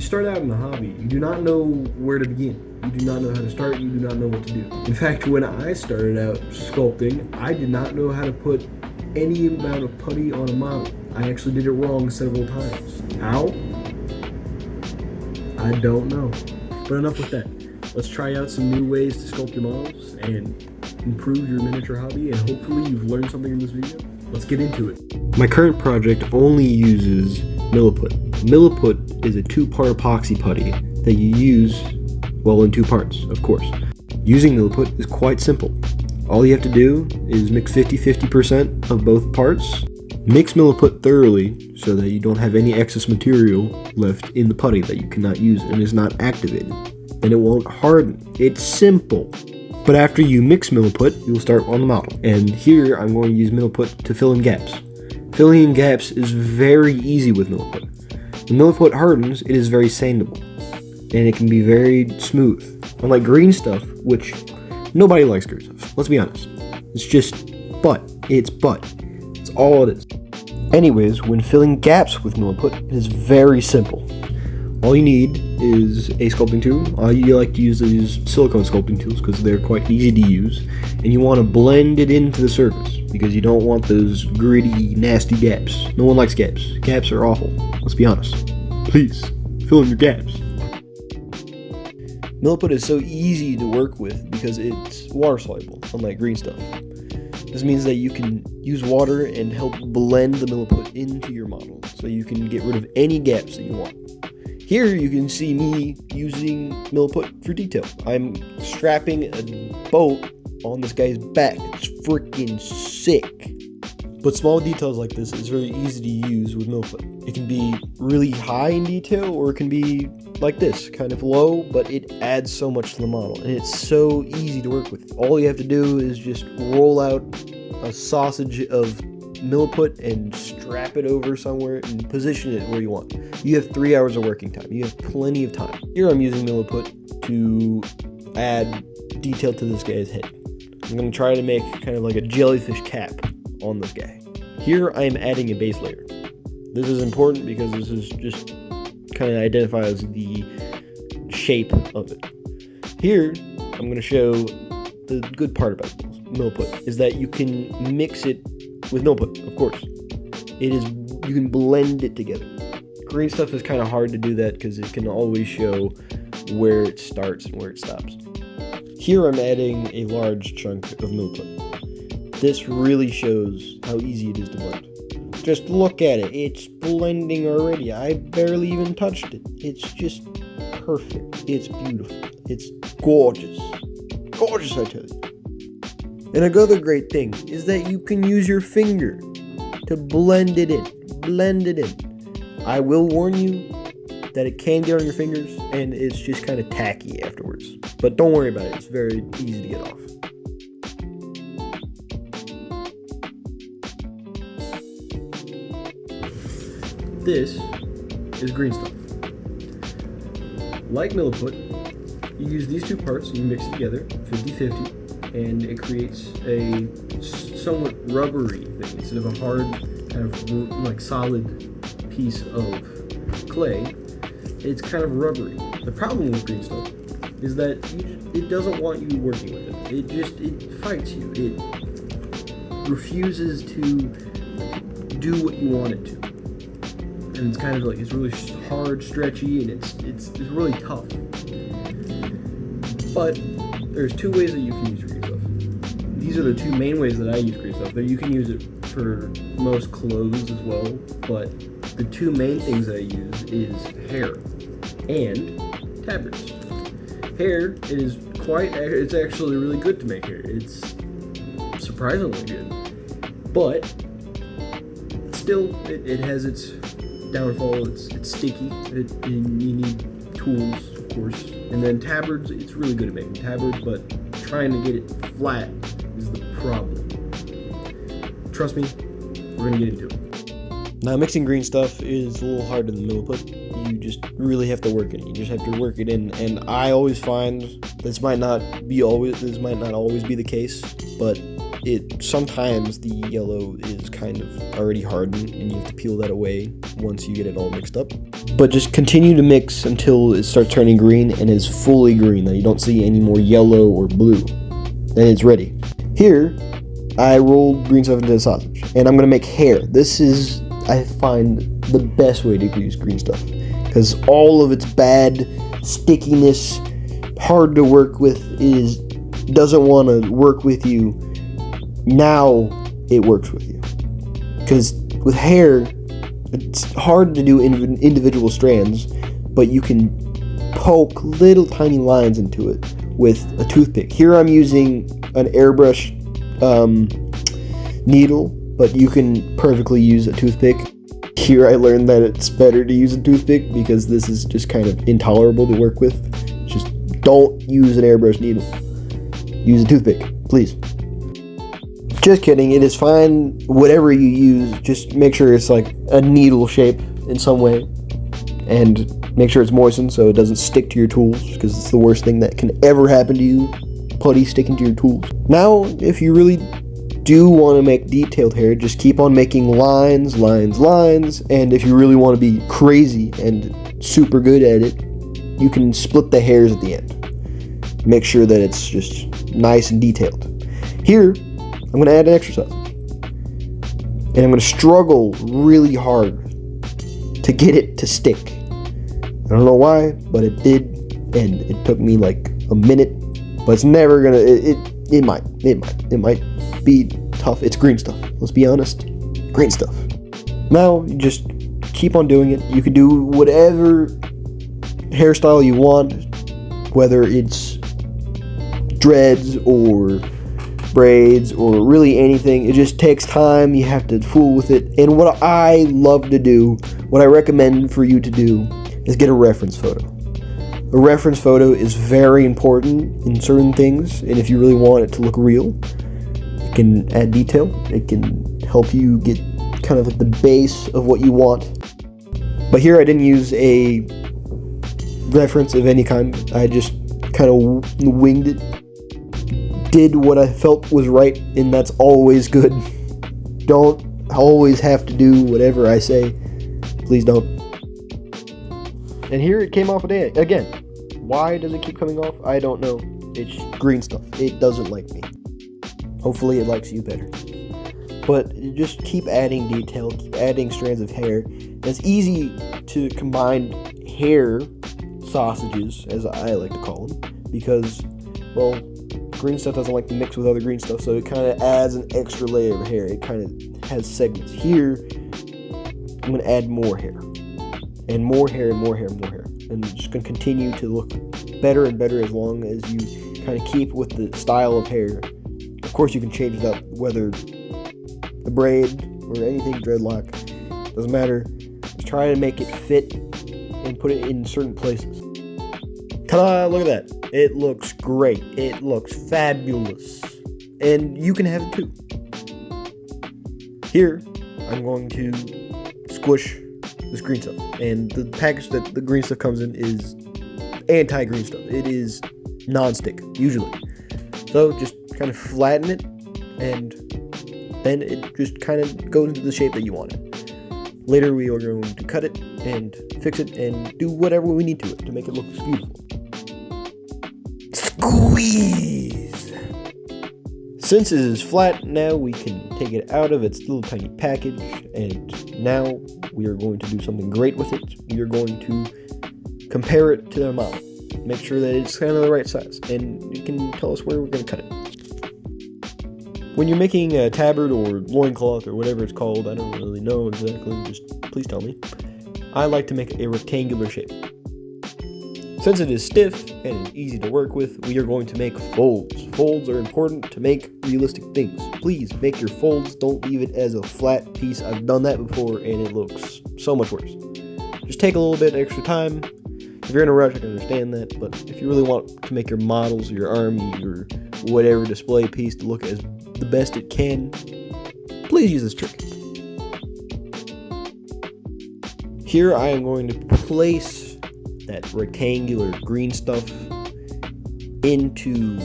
You start out in the hobby, you do not know where to begin. You do not know how to start, you do not know what to do. In fact, when I started out sculpting, I did not know how to put any amount of putty on a model. I actually did it wrong several times. How? I don't know. But enough with that. Let's try out some new ways to sculpt your models and improve your miniature hobby, and hopefully you've learned something in this video. Let's get into it. My current project only uses Miliput. Miliput is a 2-part epoxy putty that you use, well, in 2 parts, of course. Using Miliput is quite simple. All you have to do is mix 50-50% of both parts. Mix Miliput thoroughly so that you don't have any excess material left in the putty that you cannot use and is not activated. And it won't harden. It's simple. But after you mix Miliput, you will start on the model. And here I'm going to use Miliput to fill in gaps. Filling in gaps is very easy with Miliput. When Miliput hardens, it is very sandable. And it can be very smooth. Unlike greenstuff, which nobody likes greenstuff. Let's be honest. It's just butt. It's butt. It's all it is. Anyways, when filling gaps with Miliput, it is very simple. All you need is a sculpting tool. I like to use these silicone sculpting tools because they're quite easy to use. And you want to blend it into the surface because you don't want those gritty, nasty gaps. No one likes gaps. Gaps are awful. Let's be honest. Please, fill in your gaps. Miliput is so easy to work with because it's water soluble, unlike greenstuff. This means that you can use water and help blend the Miliput into your model so you can get rid of any gaps that you want. Here you can see me using Miliput for detail. I'm strapping a boat on this guy's back. It's freaking sick. But small details like this is very easy to use with Miliput. It can be really high in detail, or it can be like this, kind of low, but it adds so much to the model. And it's so easy to work with. All you have to do is just roll out a sausage of Miliput and strap it over somewhere and position it where you want. You have 3 hours of working time. You have plenty of time. Here I'm using Miliput to add detail to this guy's head. I'm going to try to make kind of like a jellyfish cap on this guy. Here I'm adding a base layer. This is important because this is just kind of identifies the shape of it. Here I'm going to show the good part about Miliput is that you can mix it with Miliput, of course. You can blend it together. Greenstuff is kind of hard to do that because it can always show where it starts and where it stops. Here I'm adding a large chunk of Miliput. This really shows how easy it is to blend. Just look at it. It's blending already. I barely even touched it. It's just perfect. It's beautiful. It's gorgeous. Gorgeous, I tell you. And another great thing is that you can use your finger to blend it in. Blend it in. I will warn you that it can get on your fingers and it's just kind of tacky afterwards. But don't worry about it. It's very easy to get off. This is greenstuff. Like Miliput, you use these 2 parts and you mix it together, 50-50. And it creates a somewhat rubbery thing. Instead of a hard, kind of like solid piece of clay, it's kind of rubbery. The problem with green stuff is that it doesn't want you working with it. It fights you. It refuses to do what you want it to. And it's kind of like, it's really hard, stretchy, and it's really tough. But there's 2 ways that you can use greenstuff. These are the 2 main ways that I use greenstuff. Though you can use it for most clothes as well, but the 2 main things that I use is hair and tabards. Hair is it's actually really good to make hair. It's surprisingly good, but still it has its downfall. It's sticky. You need tools, of course. And then tabards, it's really good at making tabards, but trying to get it flat is the problem. Trust me, we're gonna get into it. Now, mixing green stuff is a little harder than Miliput. You just really have to work it. You just have to work it in, and I always find this might not always be the case, but sometimes the yellow is kind of already hardened, and you have to peel that away once you get it all mixed up. But just continue to mix until it starts turning green and is fully green, that you don't see any more yellow or blue. Then it's ready. Here, I rolled green stuff into the sausage, and I'm gonna make hair. This is, I find, the best way to use green stuff, because all of its bad stickiness, hard to work with, doesn't want to work with you. Now it works with you, because with hair, it's hard to do individual strands, but you can poke little tiny lines into it with a toothpick. Here I'm using an airbrush needle, but you can perfectly use a toothpick. Here I learned that it's better to use a toothpick because this is just kind of intolerable to work with. Just don't use an airbrush needle. Use a toothpick, please. Just kidding, it is fine, whatever you use, just make sure it's like a needle shape in some way, and make sure it's moistened so it doesn't stick to your tools, because it's the worst thing that can ever happen to you, putty sticking to your tools. Now, if you really do want to make detailed hair, just keep on making lines, and if you really want to be crazy and super good at it, you can split the hairs at the end. Make sure that it's just nice and detailed. Here, I'm going to add an extra sausage, and I'm going to struggle really hard to get it to stick. I don't know why, but it did, and it took me like a minute, but it's never going to, it might be tough. It's green stuff, let's be honest, green stuff. Now, you just keep on doing it. You can do whatever hairstyle you want, whether it's dreads or braids or really anything. It just takes time. You have to fool with it. And what I love to do, what I recommend for you to do, is get a reference photo. A reference photo is very important in certain things, and if you really want it to look real, it can add detail. It can help you get kind of like the base of what you want. But here I didn't use a reference of any kind. I just kind of winged it. Did what I felt was right, and that's always good. Don't always have to do whatever I say. Please don't. And here it came off again. Why does it keep coming off? I don't know. It's green stuff. It doesn't like me. Hopefully it likes you better. But you just keep adding detail, keep adding strands of hair. And it's easy to combine hair sausages, as I like to call them, because, well, green stuff doesn't like to mix with other green stuff, so it kind of adds an extra layer of hair. It kind of has segments. Here, I'm going to add more hair, and more hair, and more hair, and more hair. And it's just going to continue to look better and better as long as you kind of keep with the style of hair. Of course, you can change it up, whether the braid or anything dreadlock, doesn't matter. Just try to make it fit and put it in certain places. Ta-da! Look at that. It looks great. It looks fabulous. And you can have it too. Here, I'm going to squish this green stuff. And the package that the green stuff comes in is anti-green stuff. It is non-stick, usually. So just kind of flatten it, and then it just kind of goes into the shape that you want it. Later we are going to cut it and fix it and do whatever we need to it to make it look beautiful. Squeeze! Since it is flat, now we can take it out of its little tiny package, and now we are going to do something great with it. We are going to compare it to the model. Make sure that it's kind of the right size, and you can tell us where we're going to cut it. When you're making a tabard or loincloth or whatever it's called, I don't really know exactly, just please tell me. I like to make a rectangular shape. Since it is stiff and it's easy to work with, we are going to make folds. Folds are important to make realistic things. Please make your folds, don't leave it as a flat piece. I've done that before and it looks so much worse. Just take a little bit extra time. If you're in a rush, I can understand that, but if you really want to make your models, your army, your whatever display piece to look as the best it can, please use this trick. Here I am going to place that rectangular green stuff into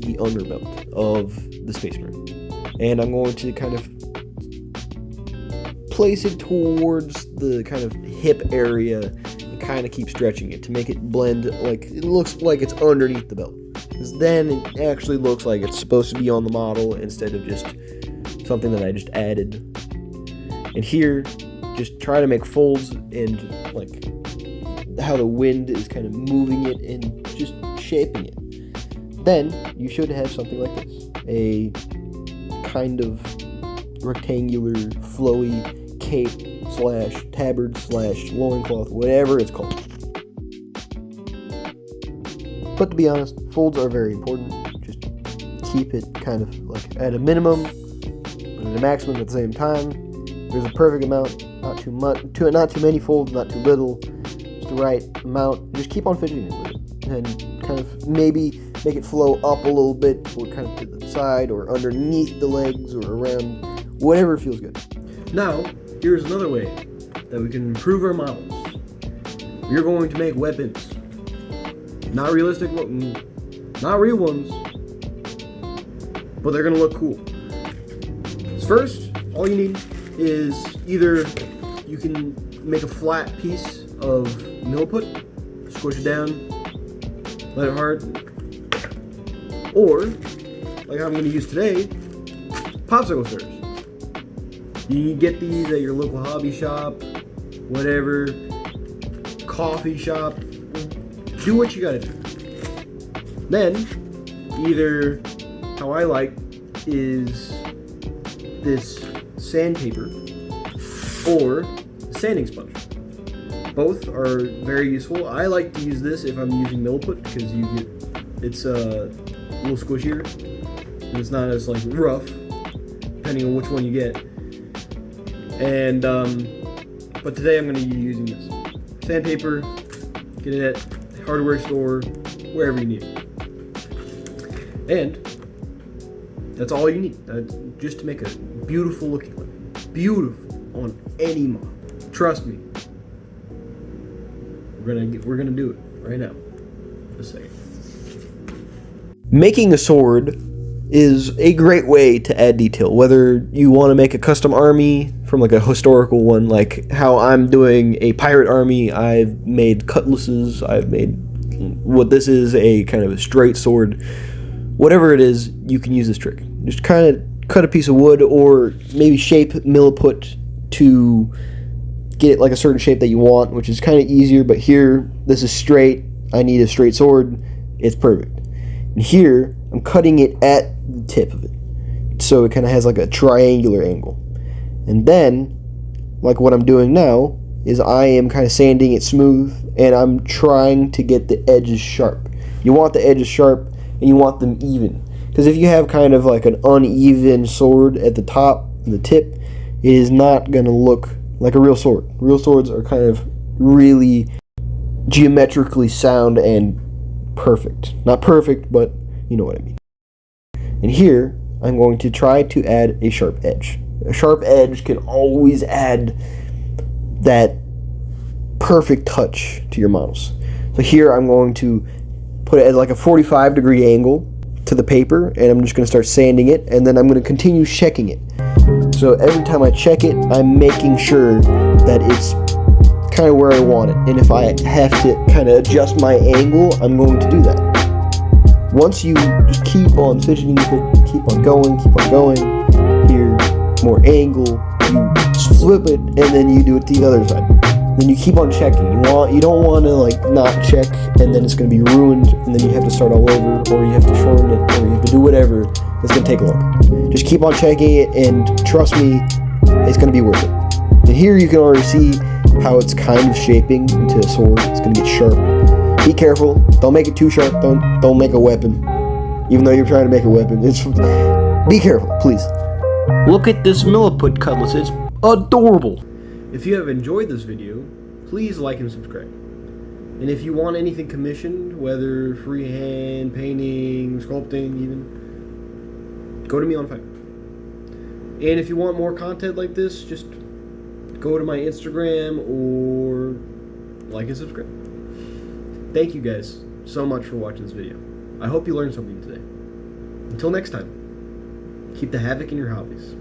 the underbelt of the Space Marine. And I'm going to kind of place it towards the kind of hip area kind of keep stretching it to make it blend like it looks like it's underneath the belt. Because then it actually looks like it's supposed to be on the model instead of just something that I just added. And here, just try to make folds and like how the wind is kind of moving it and just shaping it. Then you should have something like this. A kind of rectangular, flowy cape / tabard / loincloth, whatever it's called. But to be honest, folds are very important. Just keep it kind of like at a minimum, but at a maximum at the same time. There's a perfect amount, not too much, not too many folds, not too little, just the right amount. Just keep on fidgeting it with it, and kind of maybe make it flow up a little bit, or kind of to the side, or underneath the legs, or around, whatever feels good. Now, here's another way that we can improve our models. We're going to make weapons. Not realistic, not real ones, but they're gonna look cool. First, all you need is either you can make a flat piece of Miliput, squish it down, let it harden, or, like I'm gonna use today, popsicle stirrers. You can get these at your local hobby shop, whatever, coffee shop. Do what you gotta do. Then, either how I like is this sandpaper or sanding sponge. Both are very useful. I like to use this if I'm using Miliput because it's a little squishier and it's not as like rough, depending on which one you get. And but today I'm going to be using this sandpaper. Get it at hardware store, wherever you need it. And that's all you need, just to make a beautiful looking one. Beautiful on any model. Trust me. We're gonna do it right now. Just a second. Making a sword is a great way to add detail, whether you want to make a custom army from like a historical one, like how I'm doing a pirate army. I've made cutlasses, I've made what this is, a kind of a straight sword. Whatever it is, you can use this trick. Just kind of cut a piece of wood, or maybe shape Miliput to get it like a certain shape that you want, which is kind of easier. But here, this is straight. I need a straight sword. It's perfect. And here, I'm cutting it at the tip of it, so it kind of has like a triangular angle. And then, like what I'm doing now, is I am kind of sanding it smooth, and I'm trying to get the edges sharp. You want the edges sharp, and you want them even. Because if you have kind of like an uneven sword at the top, the tip, it is not going to look like a real sword. Real swords are kind of really geometrically sound and perfect. Not perfect, but you know what I mean. And here, I'm going to try to add a sharp edge. A sharp edge can always add that perfect touch to your models. So here I'm going to put it at like a 45-degree angle to the paper, and I'm just going to start sanding it, and then I'm going to continue checking it. So every time I check it, I'm making sure that it's kind of where I want it. And if I have to kind of adjust my angle, I'm going to do that. Once you just keep on fidgeting with it, keep on going, here, more angle, you just flip it, and then you do it to the other side. Then you keep on checking. You don't want to like not check, and then it's going to be ruined, and then you have to start all over, or you have to shorten it, or you have to do whatever. It's going to take long. Just keep on checking it, and trust me, it's going to be worth it. And here you can already see how it's kind of shaping into a sword. It's going to get sharp. Be careful. Don't make it too sharp. Don't make a weapon. Even though you're trying to make a weapon. Be careful, please. Look at this Miliput cutlass. It's adorable. If you have enjoyed this video, please like and subscribe. And if you want anything commissioned, whether freehand, painting, sculpting even, go to me on Fiverr. And if you want more content like this, just go to my Instagram or like and subscribe. Thank you guys so much for watching this video. I hope you learned something today. Until next time, keep the havoc in your hobbies.